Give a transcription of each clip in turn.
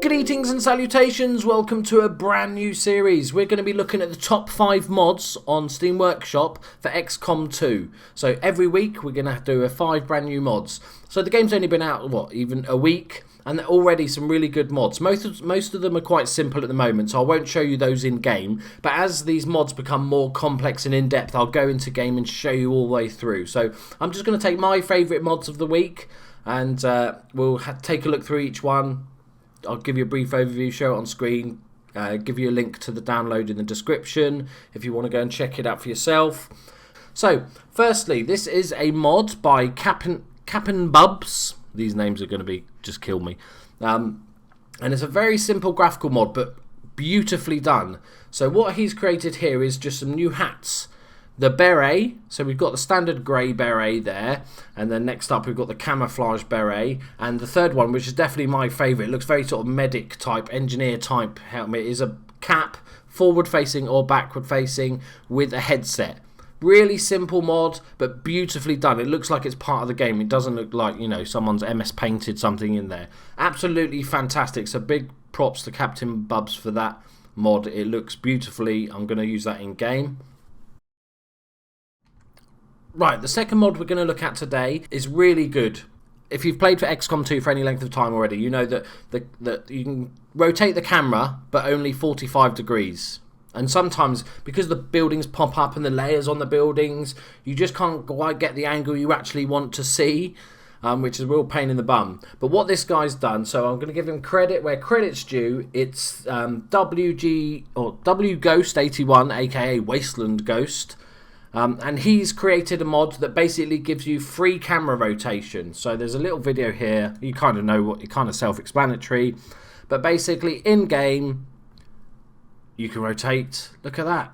Greetings and salutations, welcome to a brand new series. We're going to be looking at the top 5 mods on Steam Workshop for XCOM 2. So every week we're going to do 5 brand new mods. So the game's only been out, even a week, and there are already some really good mods. Most of them are quite simple at the moment, so I won't show you those in game. But as these mods become more complex and in-depth, I'll go into game and show you all the way through. So I'm just going to take my favourite mods of the week, and we'll take a look through each one. I'll give you a brief overview, show it on screen, give you a link to the download in the description if you want to go and check it out for yourself. So, firstly, this is a mod by Cap'n Bubs. These names are going to be just kill me. And it's a very simple graphical mod, but beautifully done. So what he's created here is just some new hats. The beret, so we've got the standard grey beret there, and then next up we've got the camouflage beret, and the third one, which is definitely my favourite, it looks very sort of medic type, engineer type helmet, is a cap, forward facing or backward facing, with a headset. Really simple mod, but beautifully done. It looks like it's part of the game. It doesn't look like, you know, someone's MS painted something in there. Absolutely fantastic. So big props to Captain Bubs for that mod. It looks beautifully. I'm going to use that in game. Right, the second mod we're going to look at today is really good. If you've played for XCOM 2 for any length of time already, you know that you can rotate the camera, but only 45 degrees. And sometimes, because the buildings pop up and the layers on the buildings, you just can't quite get the angle you actually want to see, which is a real pain in the bum. But what this guy's done, so I'm going to give him credit where credit's due. It's W Ghost 81, aka Wasteland Ghost. And he's created a mod that basically gives you free camera rotation. So there's a little video here. You kind of know what, kind of self-explanatory. But basically, in-game, you can rotate. Look at that.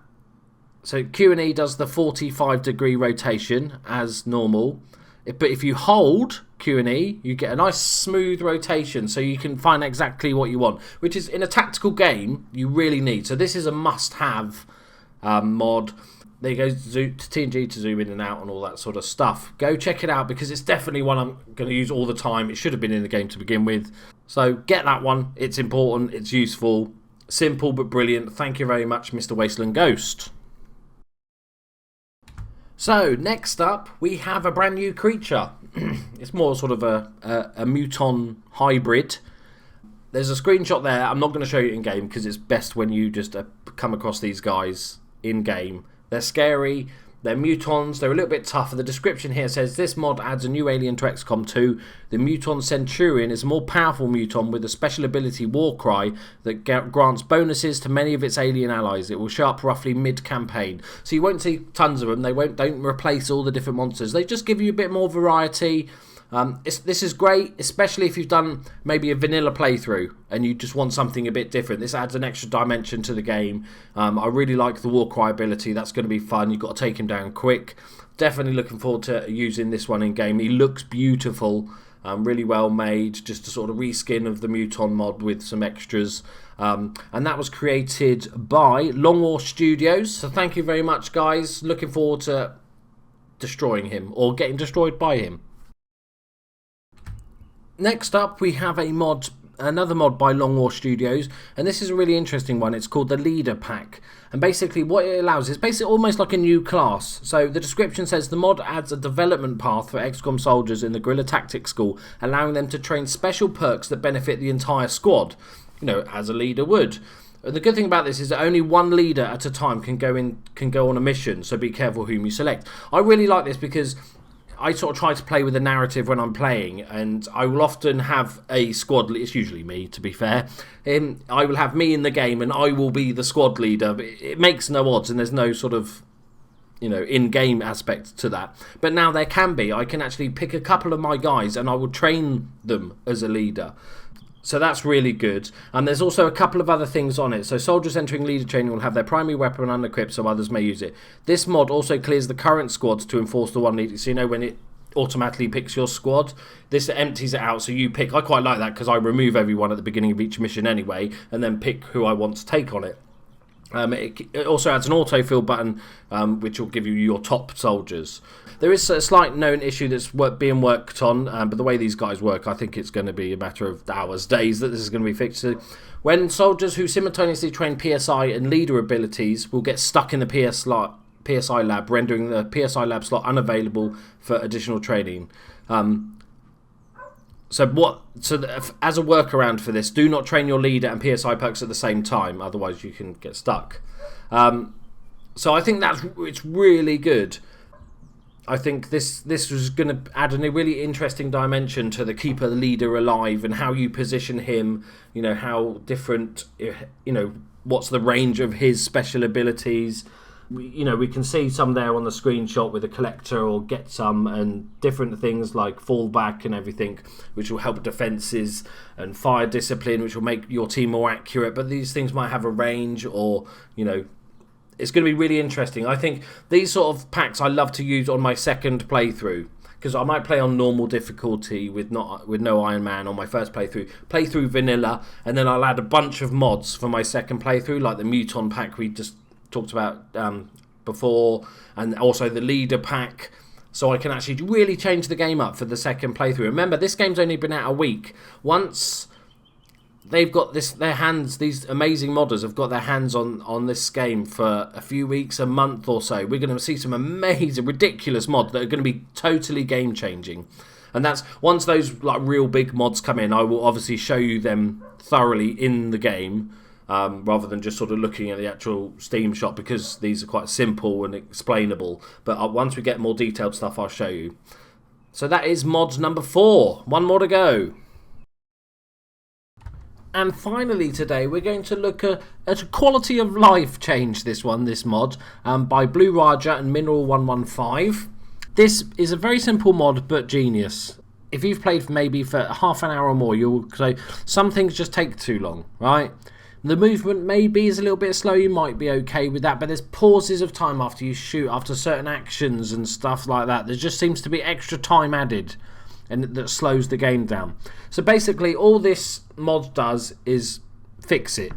So Q&E does the 45-degree rotation as normal. But if you hold Q&E, you get a nice smooth rotation. So you can find exactly what you want. Which is, in a tactical game, you really need. So this is a must-have mod. There you go, to TNG to zoom in and out and all that sort of stuff. Go check it out because it's definitely one I'm going to use all the time. It should have been in the game to begin with. So get that one. It's important. It's useful. Simple but brilliant. Thank you very much, Mr. Wasteland Ghost. So next up, we have a brand new creature. It's more sort of a muton hybrid. There's a screenshot there. I'm not going to show you in game because it's best when you just come across these guys in game. They're scary, they're mutons, they're a little bit tougher. The description here says, this mod adds a new alien to XCOM 2. The muton Centurion is a more powerful muton with a special ability Warcry that grants bonuses to many of its alien allies. It will show up roughly mid-campaign. So you won't see tons of them, don't replace all the different monsters. They just give you a bit more variety. This is great, especially if you've done maybe a vanilla playthrough and you just want something a bit different. This adds an extra dimension to the game. I really like the Warcry ability. That's going to be fun. You've got to take him down quick. Definitely looking forward to using this one in game. He looks beautiful, really well made. Just a sort of reskin of the Muton mod with some extras. And that was created by Long War Studios. So thank you very much, guys. Looking forward to destroying him or getting destroyed by him. Next up, we have another mod by Long War Studios, and this is a really interesting one. It's called the Leader Pack, and basically what it allows is basically almost like a new class. So the description says the mod adds a development path for XCOM soldiers in the Guerrilla Tactics School, allowing them to train special perks that benefit the entire squad, you know, as a leader would. And the good thing about this is that only one leader at a time can go on a mission, so be careful whom you select. I really like this because I sort of try to play with the narrative when I'm playing, and I will often have a squad. It's usually me, to be fair. I will have me in the game, and I will be the squad leader. But it makes no odds, and there's no sort of, you know, in-game aspect to that. But now there can be. I can actually pick a couple of my guys, and I will train them as a leader. So that's really good. And there's also a couple of other things on it. So soldiers entering leader training will have their primary weapon unequipped so others may use it. This mod also clears the current squads to enforce the one leader. So you know when it automatically picks your squad, this empties it out so you pick. I quite like that because I remove everyone at the beginning of each mission anyway and then pick who I want to take on it. It also adds an autofill button, which will give you your top soldiers. There is a slight known issue that's being worked on, but the way these guys work, I think it's going to be a matter of hours, days that this is going to be fixed. So when soldiers who simultaneously train PSI and leader abilities will get stuck in the PSI lab, rendering the PSI lab slot unavailable for additional training. So as a workaround for this, do not train your leader and PSI perks at the same time, otherwise you can get stuck. So I think it's really good. I think this was going to add a really interesting dimension to the keep a leader alive and how you position him. You know, how different. You know, what's the range of his special abilities. We can see some there on the screenshot with a collector or get some and different things like fallback and everything, which will help defenses, and fire discipline, which will make your team more accurate. But these things might have a range, or it's going to be really interesting. I think these sort of packs I love to use on my second playthrough, because I might play on normal difficulty with no Iron Man on my first playthrough vanilla, and then I'll add a bunch of mods for my second playthrough, like the Muton pack we just talked about before, and also the leader pack, so I can actually really change the game up for the second playthrough. Remember, this game's only been out a week. Once they've got these amazing modders have got their hands on this game for a few weeks, a month or so, we're going to see some amazing, ridiculous mods that are going to be totally game changing. And that's once those like real big mods come in, I will obviously show you them thoroughly in the game. Rather than just sort of looking at the actual Steam shop, because these are quite simple and explainable. But once we get more detailed stuff, I'll show you. So that is mods number 4. One more to go. And finally today, we're going to look at a quality of life change, this mod, by Blue Raja and Mineral115. This is a very simple mod, but genius. If you've played maybe for half an hour or more, you'll say some things just take too long, right? The movement maybe is a little bit slow, you might be okay with that, but there's pauses of time after you shoot, after certain actions and stuff like that. There just seems to be extra time added, and that slows the game down. So basically all this mod does is fix it.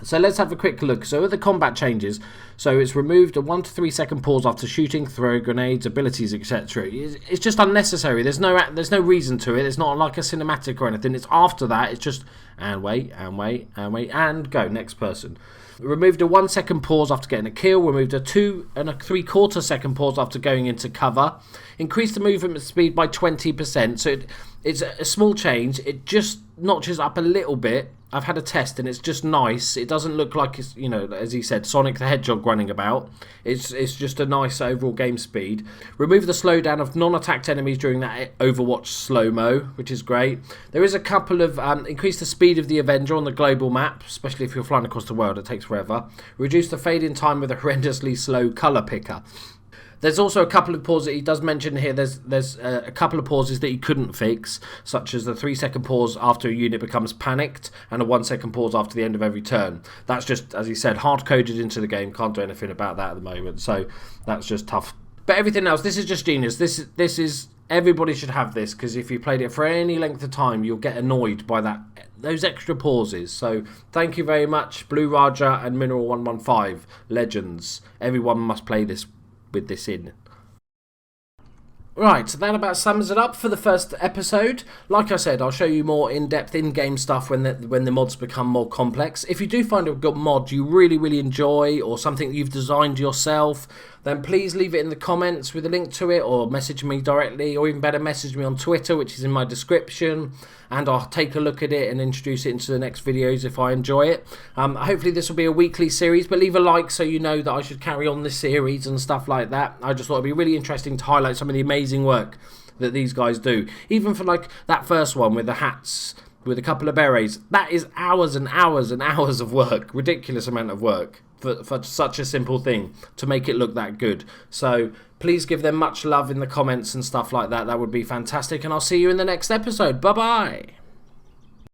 So let's have a quick look. So with the combat changes, so it's removed a 1 to 3 second pause after shooting, throw grenades, abilities, etc. It's just unnecessary. There's no reason to it. It's not like a cinematic or anything. It's after that. It's just and wait and wait and wait and go, next person. Removed a 1 second pause after getting a kill. Removed a 2 3/4 second pause after going into cover. Increased the movement speed by 20%. So it's a small change. It just notches up a little bit. I've had a test and it's just nice. It doesn't look like it's, as he said, Sonic the Hedgehog running about. It's just a nice overall game speed. Remove the slowdown of non-attacked enemies during that Overwatch slow-mo, which is great. There is a couple of increase the speed of the Avenger on the global map, especially if you're flying across the world. It takes forever. Reduce the fade in time with a horrendously slow colour picker. There's also a couple of pauses that he does mention here. There's a couple of pauses that he couldn't fix, such as the 3 second pause after a unit becomes panicked and a 1 second pause after the end of every turn. That's just, as he said, hard-coded into the game. Can't do anything about that at the moment, so that's just tough. But everything else, this is just genius. This is everybody should have this, because if you played it for any length of time, you'll get annoyed by those extra pauses. So thank you very much, Blue Raja and Mineral115, legends. Everyone must play this with this in. Right, so that about sums it up for the first episode. Like I said, I'll show you more in-depth in-game stuff when the mods become more complex. If you do find a good mod you really, really enjoy, or something that you've designed yourself, then please leave it in the comments with a link to it, or message me directly, or even better, message me on Twitter, which is in my description, and I'll take a look at it and introduce it into the next videos if I enjoy it. Hopefully this will be a weekly series, but leave a like so you know that I should carry on this series and stuff like that. I just thought it'd be really interesting to highlight some of the amazing work that these guys do. Even for like that first one with the hats, with a couple of berets, that is hours and hours and hours of work, ridiculous amount of work for such a simple thing to make it look that good. So please give them much love in the comments and stuff like that. That would be fantastic, and I'll see you in the next episode. Bye bye.